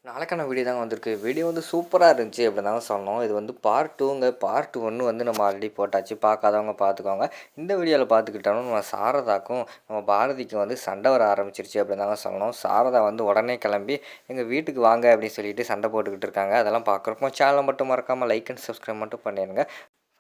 நாளைக்கான வீடியோ தாங்க வந்திருக்கு. வீடியோ வந்து சூப்பரா இருந்துச்சு அப்படின்னு தாங்க சொல்லணும். இது வந்து பார்ட் 2ங்க. பார்ட் 1 வந்து நம்ம ஆல்ரெடி போட்டாச்சு. பார்க்காதவங்க பார்த்துக்கோங்க. இந்த வீடியோல பார்த்துக்கிட்டோம்னா, நம்ம சாரதாக்கும், நம்ம பாரதிக்கும் வந்து சண்டை வர ஆரம்பிச்சிருச்சு அப்படின்னு தாங்க சொல்லணும். சாரதா வந்து உடனே கிளம்பி, "எங்க வீட்டுக்கு வாங்க" அப்படின்னு சொல்லிட்டு சண்டை போட்டுக்கிட்டு இருக்காங்க. அதெல்லாம் பார்க்குறப்போ சேனலை மட்டும் மறக்காம லைக் அண்ட் சப்ஸ்கிரைப் மட்டும் பண்ணிடுங்க.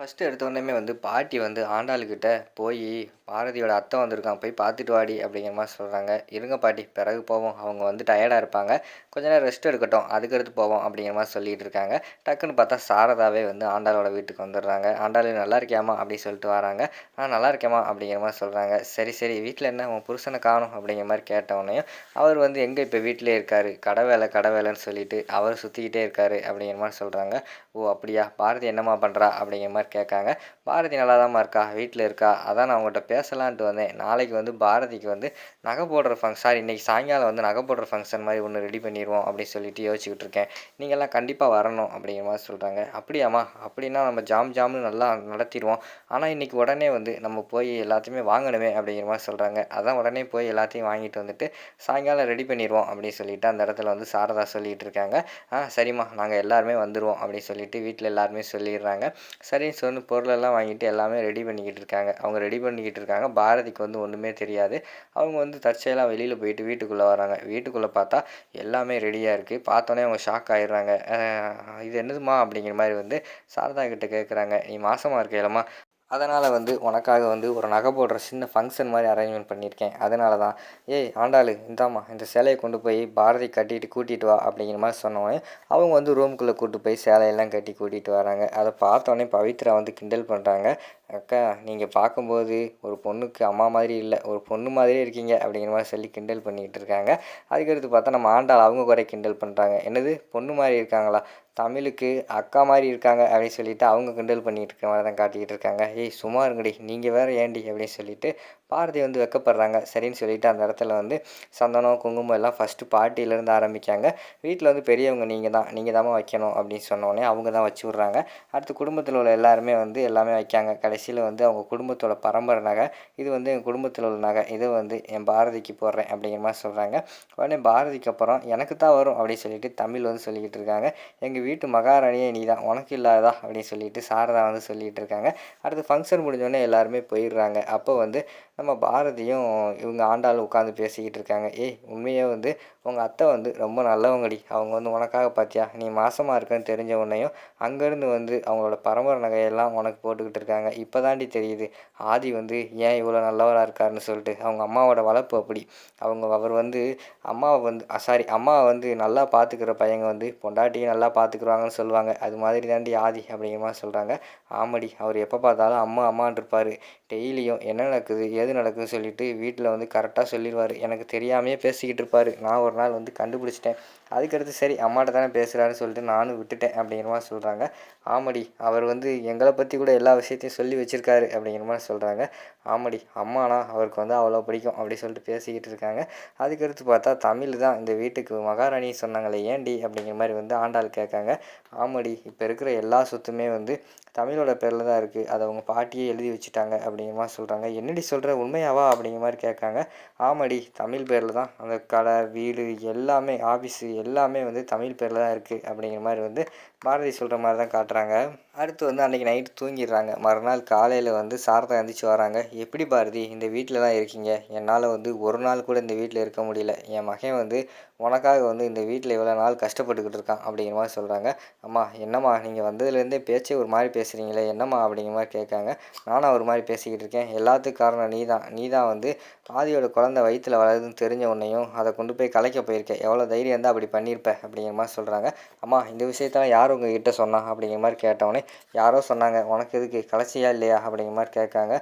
ஃபஸ்ட்டு எடுத்தோடனேமே வந்து பாட்டி வந்து ஆண்டாளுக்கிட்ட போய் பாரதியோட அத்தை வந்திருக்கான் போய் பார்த்துட்டு வாடி அப்படிங்கிற மாதிரி சொல்கிறாங்க. இருங்க பாட்டி பிறகு போவோம், அவங்க வந்து டயர்டாக இருப்பாங்க, கொஞ்ச நேரம் ரெஸ்ட் எடுக்கட்டும், அதுக்கடுத்து போவோம் அப்படிங்கிற மாதிரி சொல்லிட்டு இருக்காங்க. டக்குன்னு பார்த்தா சாரதாவே வந்து ஆண்டாளோட வீட்டுக்கு வந்துடுறாங்க. ஆண்டாள் நல்லா இருக்கியாமா அப்படின்னு சொல்லிட்டு வராங்க. நல்லா இருக்கேம்மா அப்படிங்கிற மாதிரி சொல்கிறாங்க. சரி சரி, வீட்டில் என்ன உன் புருஷனை காணும் அப்படிங்கிற மாதிரி கேட்டவொடனேயும் அவர் வந்து எங்கே இப்போ வீட்டிலே இருக்காரு, கடை வேலைன்னு சொல்லிட்டு அவர் சுற்றிக்கிட்டே இருக்காரு அப்படிங்கிற மாதிரி சொல்கிறாங்க. ஓ அப்படியா, பாரதி என்னம்மா பண்ணுறா அப்படிங்கிற மாதிரி கேட்காங்க. பாரதி நல்லாதாம்மா இருக்கா, வீட்டில் இருக்கா, அதான் நான் உங்கள்கிட்ட பேசலான்ட்டு வந்தேன். நாளைக்கு வந்து பாரதிக்கு வந்து நகை போடுற சாரி, இன்றைக்கி சாயங்காலம் வந்து நகை போடுற ஃபங்க்ஷன் மாதிரி ஒன்று ரெடி பண்ணிடுவோம் அப்படின்னு சொல்லிட்டு யோசிச்சுக்கிட்டு இருக்கேன். நீங்கள்லாம் கண்டிப்பாக வரணும் அப்படிங்கிற மாதிரி சொல்கிறாங்க. அப்படியாம்மா, அப்படின்னா நம்ம ஜாம்னு நல்லா நடத்திடுவோம். ஆனால் இன்றைக்கி உடனே வந்து நம்ம போய் எல்லாத்தையுமே வாங்கணுமே அப்படிங்கிற மாதிரி சொல்கிறாங்க. அதான் உடனே போய் எல்லாத்தையும் வாங்கிட்டு வந்துட்டு சாயங்காலம் ரெடி பண்ணிடுவோம் அப்படின்னு சொல்லிட்டு அந்த இடத்துல வந்து சாரதா சொல்லிகிட்டு இருக்காங்க. சரிம்மா, நாங்கள் எல்லாருமே வந்துடுவோம் அப்படின்னு சொல்லிட்டு வீட்டில் எல்லாருமே சொல்லிடுறாங்க. சரின்னு சொல்லி பொருளெல்லாம் வாங்கிட்டு எல்லாமே ரெடி பண்ணிக்கிட்டு இருக்காங்க. அவங்க ரெடி பண்ணிக்கிட்டு இருக்காங்க. பாரதிக்கு வந்து ஒன்றுமே தெரியாது. அவங்க வந்து தற்செயலாக வெளியில் போயிட்டு வீட்டுக்குள்ளே வராங்க. வீட்டுக்குள்ளே பார்த்தா எல்லாமே ரெடியாக இருக்குது. பார்த்தோன்னே அவங்க ஷாக் ஆகிடுறாங்க. இது என்னதுமா அப்படிங்கிற மாதிரி வந்து சாரதா கிட்ட கேட்குறாங்க. நீ மாசமாக இருக்கையிலம்மா, அதனால் வந்து உனக்காக வந்து ஒரு நகை போடுற சின்ன ஃபங்க்ஷன் மாதிரி அரேஞ்ச்மெண்ட் பண்ணியிருக்கேன். அதனால தான். ஏய் ஆண்டாளு, இந்தாம்மா இந்த சேலையை கொண்டு போய் பாரதி கட்டிட்டு கூட்டிகிட்டு வா அப்படிங்கிற மாதிரி சொன்னோடனே அவங்க வந்து ரூமுக்குள்ளே கூப்பிட்டு போய் சேலையெல்லாம் கட்டி கூட்டிகிட்டு வராங்க. அதை பார்த்தோன்னே பவித்ரா வந்து கிண்டல் பண்ணுறாங்க. அக்கா, நீங்கள் பார்க்கும்போது ஒரு பொண்ணுக்கு அம்மா மாதிரி இல்லை, ஒரு பொண்ணு மாதிரியே இருக்கீங்க அப்படிங்கிற மாதிரி சொல்லி கிண்டல் பண்ணிக்கிட்டு இருக்காங்க. அதுக்கடுத்து பார்த்தா நம்ம ஆண்டாள் அவங்க குறை கிண்டல் பண்ணுறாங்க. என்னது பொண்ணு மாதிரி இருக்காங்களா, தமிழுக்கு அக்கா மாதிரி இருக்காங்க அப்படின்னு சொல்லிட்டு அவங்க கிண்டல் பண்ணிகிட்டு இருக்க மாதிரி தான் காட்டிக்கிட்டு இருக்காங்க. ஏய் சும்மா இருங்கடி, நீங்கள் வேறு ஏண்டி அப்படின்னு சொல்லிட்டு பாரதி வந்து வெக்கப்படுறாங்க. சரின்னு சொல்லிட்டு அந்த இடத்துல வந்து சந்தனம் குங்குமம் எல்லாம் ஃபஸ்ட்டு பாட்டியிலேருந்து ஆரம்பிக்காங்க. வீட்டில் வந்து பெரியவங்க நீங்கள் தாம்மா வைக்கணும் அப்படின்னு சொன்னோடனே அவங்க தான் வச்சு விட்றாங்க. அடுத்து குடும்பத்தில் உள்ள எல்லாருமே வந்து எல்லாமே வைக்காங்க. கடைசியில் வந்து அவங்க குடும்பத்தோட பரம்பரை நகை, இது வந்து எங்கள் குடும்பத்தில் உள்ள நகை, இதை வந்து என் பாரதிக்கு போடுறேன் அப்படிங்கிற மாதிரி சொல்கிறாங்க. உடனே பாரதிக்கு அப்புறம் எனக்கு தான் வரும் அப்படின்னு சொல்லிட்டு தமிழ் வந்து சொல்லிக்கிட்டு இருக்காங்க. எங்கள் வீட்டு மகாராணியே நீ தான், உனக்கு இல்லாததா அப்படின்னு சொல்லிட்டு சாரதா வந்து சொல்லிகிட்டு இருக்காங்க. அடுத்து ஃபங்க்ஷன் முடிஞ்சோடனே எல்லாருமே போயிடுறாங்க. அப்போ வந்து நம்ம பாரதியும் இவங்க ஆண்டாளும் உட்காந்து பேசிக்கிட்டு இருக்காங்க. ஏய் உண்மையே வந்து உங்கள் அத்தை வந்து ரொம்ப நல்லவங்கடி, அவங்க வந்து உனக்காக பார்த்தியா, நீ மாசமாக இருக்கன்னு தெரிஞ்ச உடனேயும் அங்கேருந்து வந்து அவங்களோட பரம்பரை நகையெல்லாம் உனக்கு போட்டுக்கிட்டு இருக்காங்க. இப்போ தாண்டி தெரியுது ஆதி வந்து ஏன் இவ்வளோ நல்லவராக இருக்காருன்னு சொல்லிட்டு. அவங்க அம்மாவோட வளர்ப்பு அப்படி. அவர் வந்து அம்மாவை வந்து நல்லா பார்த்துக்கிற பையங்க வந்து பொண்டாட்டியும் நல்லா பார்த்துக்குறாங்கன்னு சொல்லுவாங்க. அது மாதிரி தாண்டி ஆதி அப்படிங்கிற மாதிரி சொல்கிறாங்க. ஆமாடி, அவர் எப்போ பார்த்தாலும் அம்மான்னு இருப்பார். டெய்லியும் என்ன நடக்குது ஏது நடக்குதுன்னு சொல்லிட்டு வீட்டில் வந்து கரெக்டாக சொல்லிடுவார். எனக்கு தெரியாமையே பேசிக்கிட்டு இருப்பார். நான் ஒரு நாள் வந்து கண்டுபிடிச்சிட்டேன். அதுக்கடுத்து சரி அம்மாட்ட தானே பேசுகிறாருன்னு சொல்லிட்டு நானும் விட்டுட்டேன் அப்படிங்கிற மாதிரி சொல்கிறாங்க. ஆமாடி, அவர் வந்து எங்களை பற்றி கூட எல்லா விஷயத்தையும் சொல்லி வச்சுருக்காரு அப்படிங்கிற மாதிரி சொல்கிறாங்க. ஆமாடி, அம்மானா அவருக்கு வந்து அவ்வளோ பிடிக்கும் அப்படி சொல்லிட்டு பேசிக்கிட்டு இருக்காங்க. அதுக்கடுத்து பார்த்தா தமிழ் தான் இந்த வீட்டுக்கு மகாராணி சொன்னாங்களே ஏண்டி அப்படிங்கிற மாதிரி வந்து ஆண்டாள் கேட்காங்க. ஆமாடி, இப்போ இருக்கிற எல்லா சொத்துமே வந்து தமிழோட பேரில் தான் இருக்குது, அதை அவங்க பாட்டியே எழுதி வச்சுட்டாங்க அப்படிங்கிற மாதிரி சொல்கிறாங்க. என்னடி சொல்கிற, உண்மையாவா அப்படிங்கிற மாதிரி கேட்காங்க. ஆமாடி, தமிழ் பேரில் தான் அந்த கடை வீடு எல்லாமே ஆஃபீஸு எல்லாமே வந்து தமிழ் பேரில் தான் இருக்குது அப்படிங்கிற மாதிரி வந்து பாரதி சொல்கிற மாதிரி தான் காட்டுறாங்க. அடுத்து வந்து அன்றைக்கி நைட்டு தூங்கிடுறாங்க. மறுநாள் காலையில் வந்து சாரதா எழுந்திரிச்சி வராங்க. எப்படி பாரதி இந்த வீட்டில் தான் இருக்கீங்க, என்னால் வந்து ஒரு நாள் கூட இந்த வீட்டில் இருக்க முடியல, என் மகன் வந்து உனக்காக வந்து இந்த வீட்டில் இவ்வளோ நாள் கஷ்டப்பட்டுக்கிட்டு இருக்கான் அப்படிங்கிற மாதிரி சொல்கிறாங்க. அம்மா என்னம்மா நீங்கள் வந்ததுலேருந்தே பேச்சே ஒரு மாதிரி பேசுகிறீங்களே என்னம்மா அப்படிங்கிற மாதிரி கேட்காங்க. நானும் ஒரு மாதிரி பேசிக்கிட்டு இருக்கேன், எல்லாத்துக்கும் காரணம் நீ தான் வந்து ஆதியோட குழந்தை வயிற்றில் வளருதுன்னு தெரிஞ்ச உடனேயும் அதை கொண்டு போய் கலைக்க போயிருக்கேன், எவ்வளோ தைரியம் இருந்தால் அப்படி பண்ணியிருப்பேன் அப்படிங்கிற மாதிரி சொல்கிறாங்க. அம்மா இந்த விஷயத்தெல்லாம் யார் உங்ககிட்ட சொன்னா அப்படிங்கிற மாதிரி கேட்டவொடனே யாரோ சொன்னாங்க, உனக்கு எதுக்கு கலைச்சியா இல்லையா அப்படிங்கிற மாதிரி கேட்காங்க.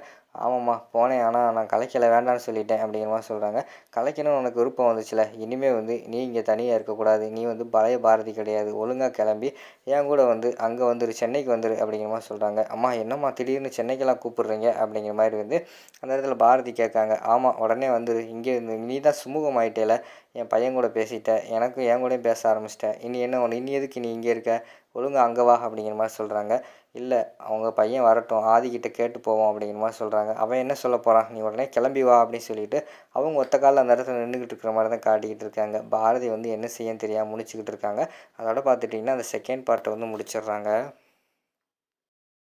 ஆமாம்மா போனேன், ஆனால் நான் கலைக்கலை, வேண்டான்னு சொல்லிட்டேன் அப்படிங்கிற மாதிரி சொல்கிறாங்க. கலைக்கணும்னு உனக்கு விருப்பம் வந்துச்சுல, இனிமேல் வந்து நீ இங்கே தனியாக இருக்கக்கூடாது, நீ வந்து பழைய பாரதி கிடையாது, ஒழுங்காக கிளம்பி என் கூட வந்து அங்கே வந்துரு, சென்னைக்கு வந்துரு அப்படிங்கிற மாதிரி சொல்கிறாங்க. அம்மா என்னம்மா திடீர்னு சென்னைக்கெல்லாம் கூப்பிடுறீங்க அப்படிங்கிற மாதிரி வந்து அந்த இடத்துல பாரதி கேட்காங்க. ஆமாம் உடனே வந்துரு, இங்கே நீ தான் சுமூகம் ஆகிட்டேல, என் பையன் கூட பேசிட்ட, எனக்கும் என் கூடயும் பேச ஆரம்பிச்சிட்ட, இனி என்ன ஒன்று இனி எதுக்கு நீ இங்கே இருக்க, ஒழுங்கா அங்கே வா அப்படிங்கிற மாதிரி சொல்கிறாங்க. இல்லை அவங்க பையன் வரட்டும், ஆதிக்கிட்ட கேட்டு போவோம் அப்படிங்கிற மாதிரி சொல்கிறாங்க. அவன் என்ன சொல்ல போகிறான், நீ உடனே கிளம்பி வா அப்படின்னு சொல்லிட்டு அவங்க ஒத்த காலில் அந்த இடத்துல நின்றுக்கிட்டு இருக்கிற மாதிரி தான் காட்டிக்கிட்டு இருக்காங்க. பாரதி வந்து என்ன செய்யன்னு தெரியாமல் முழிச்சுக்கிட்டு இருக்காங்க. அதோட பார்த்துட்டிங்கன்னா அந்த செகண்ட் பார்ட்டை வந்து முடிச்சிடுறாங்க.